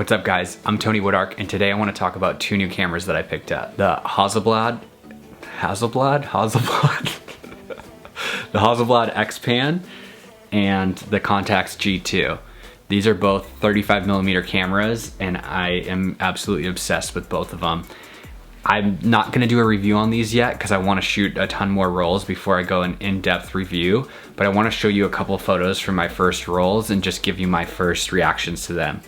What's up guys, I'm Tony Woodark and today I want to talk about two new cameras that I picked up. The Hasselblad the Hasselblad XPAN and the Contax G2. These are both 35mm cameras and I am absolutely obsessed with both of them. I'm not gonna do a review on these yet because I want to shoot a ton more rolls before I go an in-depth review, but I want to show you a couple photos from my first rolls and just give you my first reactions to them.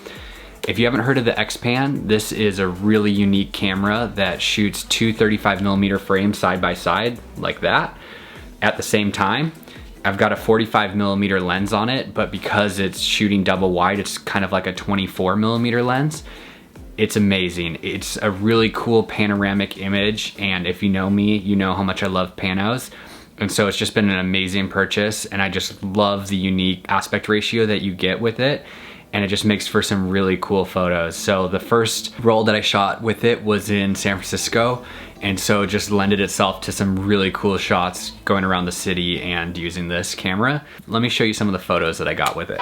If you haven't heard of the XPAN, this is a really unique camera that shoots two 35mm frames side by side like that at the same time. I've got a 45mm lens on it, but because it's shooting double wide, it's kind of like a 24mm lens. It's amazing. It's a really cool panoramic image, and if you know me, you know how much I love panos. And so it's just been an amazing purchase, and I just love the unique aspect ratio that you get with it. And it just makes for some really cool photos. So the first roll that I shot with it was in San Francisco, and so it just lended itself to some really cool shots going around the city and using this camera. Let me show you some of the photos that I got with it.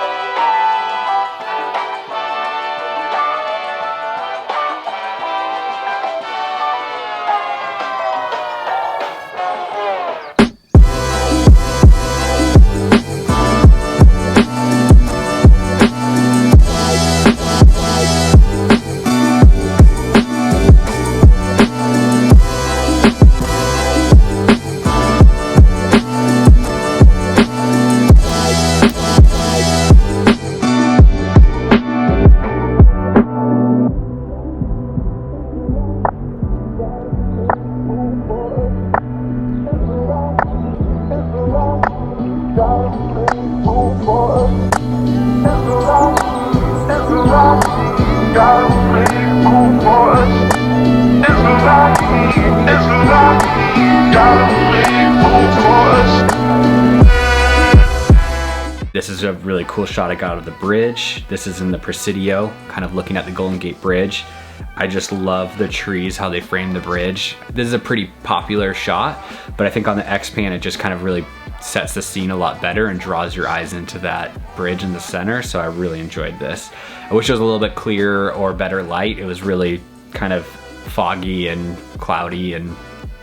This is a really cool shot I got of the bridge. This is in the Presidio, kind of looking at the Golden Gate Bridge. I just love the trees, how they frame the bridge. This is a pretty popular shot, but I think on the XPAN it just kind of really sets the scene a lot better and draws your eyes into that bridge in the center, so I really enjoyed this. I wish it was a little bit clearer or better light. It was really kind of foggy and cloudy and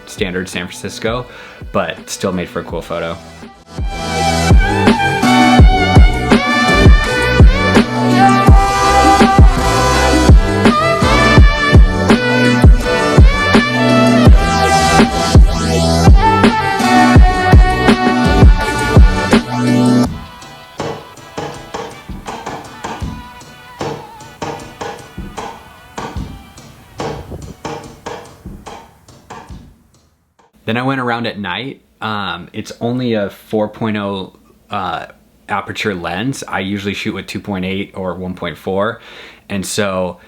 standard San Francisco, but still made for a cool photo. Then I went around at night. It's only a 4.0 aperture lens. I usually shoot with 2.8 or 1.4. And so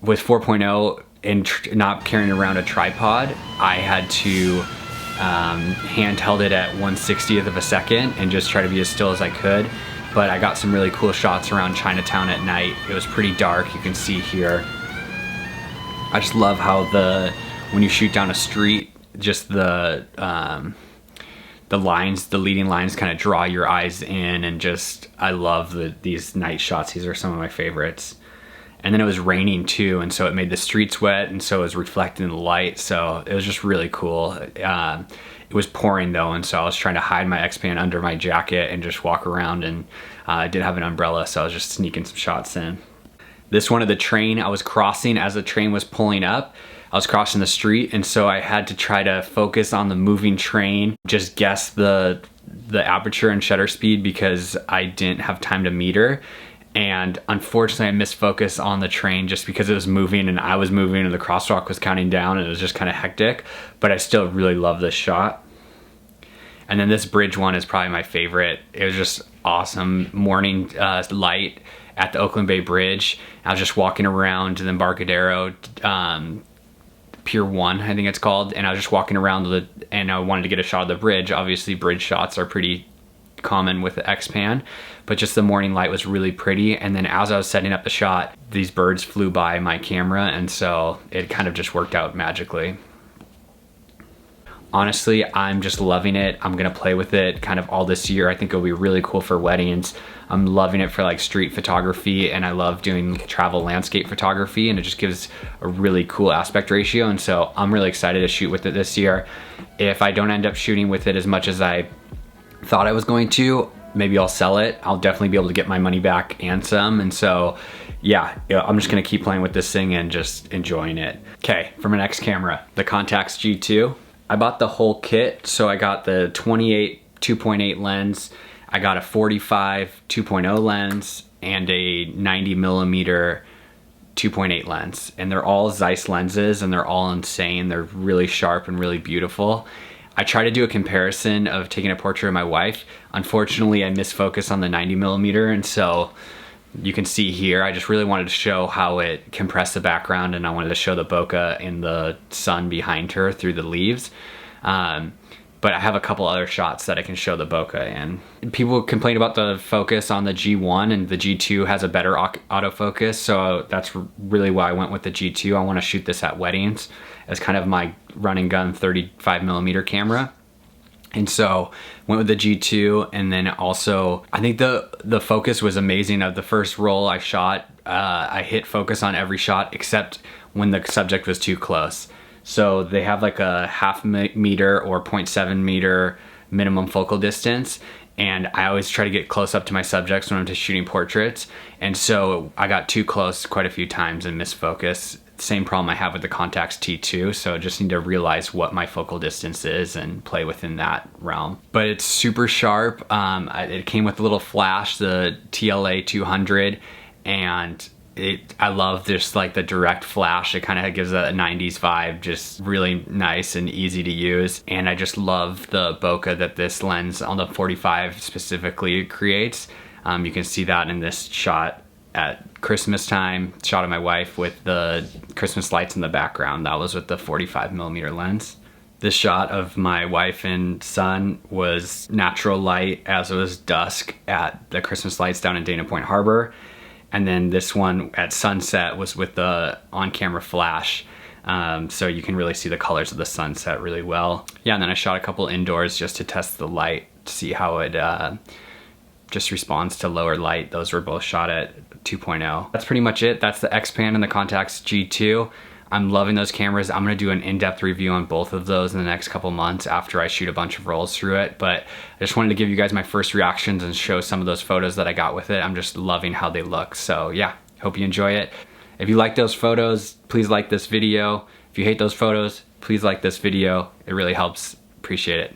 with 4.0 and not carrying around a tripod, I had to handheld it at 1/60th of a second and just try to be as still as I could. But I got some really cool shots around Chinatown at night. It was pretty dark, you can see here. I just love how when you shoot down a street, just the lines, the leading lines kind of draw your eyes in, and just, I love these night shots. These are some of my favorites. And then it was raining too, and so it made the streets wet, and so it was reflecting the light, so it was just really cool. It was pouring though, and so I was trying to hide my XPAN under my jacket and just walk around, and I did have an umbrella, so I was just sneaking some shots in. This one of the train I was crossing as the train was pulling up. I was crossing the street, and so I had to try to focus on the moving train, just guess the aperture and shutter speed because I didn't have time to meter. And unfortunately I missed focus on the train just because it was moving and I was moving and the crosswalk was counting down, and it was just kind of hectic, but I still really love this shot. And then this bridge one is probably my favorite. It was just awesome. Morning light at the Oakland Bay Bridge. I was just walking around the Embarcadero, Pier 1, I think it's called, and I was just walking around and I wanted to get a shot of the bridge. Obviously bridge shots are pretty common with the XPAN, but just the morning light was really pretty. And then as I was setting up the shot, these birds flew by my camera, and so it kind of just worked out magically. honestly, I'm just loving it. I'm gonna play with it kind of all this year. I think it'll be really cool for weddings. I'm loving it for like street photography, and I love doing travel landscape photography, and it just gives a really cool aspect ratio. And so I'm really excited to shoot with it this year. If I don't end up shooting with it as much as I thought I was going to, maybe I'll sell it. I'll definitely be able to get my money back and some. And so yeah, I'm just gonna keep playing with this thing and just enjoying it. Okay, for my next camera, the Contax G2. I bought the whole kit. So I got the 28 2.8 lens, I got a 45 2.0 lens, and a 90mm 2.8 lens. And they're all Zeiss lenses, and they're all insane. They're really sharp and really beautiful. I tried to do a comparison of taking a portrait of my wife. Unfortunately, I misfocused on the 90mm, and so you can see here, I just really wanted to show how it compressed the background, and I wanted to show the bokeh in the sun behind her through the leaves. But I have a couple other shots that I can show the bokeh in. People complain about the focus on the G1, and the G2 has a better autofocus, so that's really why I went with the G2. I want to shoot this at weddings as kind of my run and gun 35mm camera. And so went with the G2, and then also I think the focus was amazing. Of the first roll I shot, I hit focus on every shot except when the subject was too close. So they have like a 0.5 meter or 0.7 meter minimum focal distance, and I always try to get close up to my subjects when I'm just shooting portraits. And so I got too close quite a few times and missed focus. Same problem I have with the Contax T2, so I just need to realize what my focal distance is and play within that realm. But it's super sharp. It came with a little flash, the TLA 200, and I love just like the direct flash. It kind of gives a 90s vibe, just really nice and easy to use. And I just love the bokeh that this lens on the 45 specifically creates. You can see that in this shot at Christmas time, shot of my wife with the Christmas lights in the background. That was with the 45mm lens. This shot of my wife and son was natural light as it was dusk at the Christmas lights down in Dana Point Harbor. And then this one at sunset was with the on-camera flash. So you can really see the colors of the sunset really well. Yeah, and then I shot a couple indoors just to test the light, to see how it just responds to lower light. Those were both shot at 2.0. That's pretty much it. That's the XPAN and the Contax G2. I'm loving those cameras. I'm gonna do an in-depth review on both of those in the next couple months after I shoot a bunch of rolls through it. But I just wanted to give you guys my first reactions and show some of those photos that I got with it. I'm just loving how they look. So yeah, hope you enjoy it. If you like those photos, please like this video. If you hate those photos, please like this video. It really helps. Appreciate it.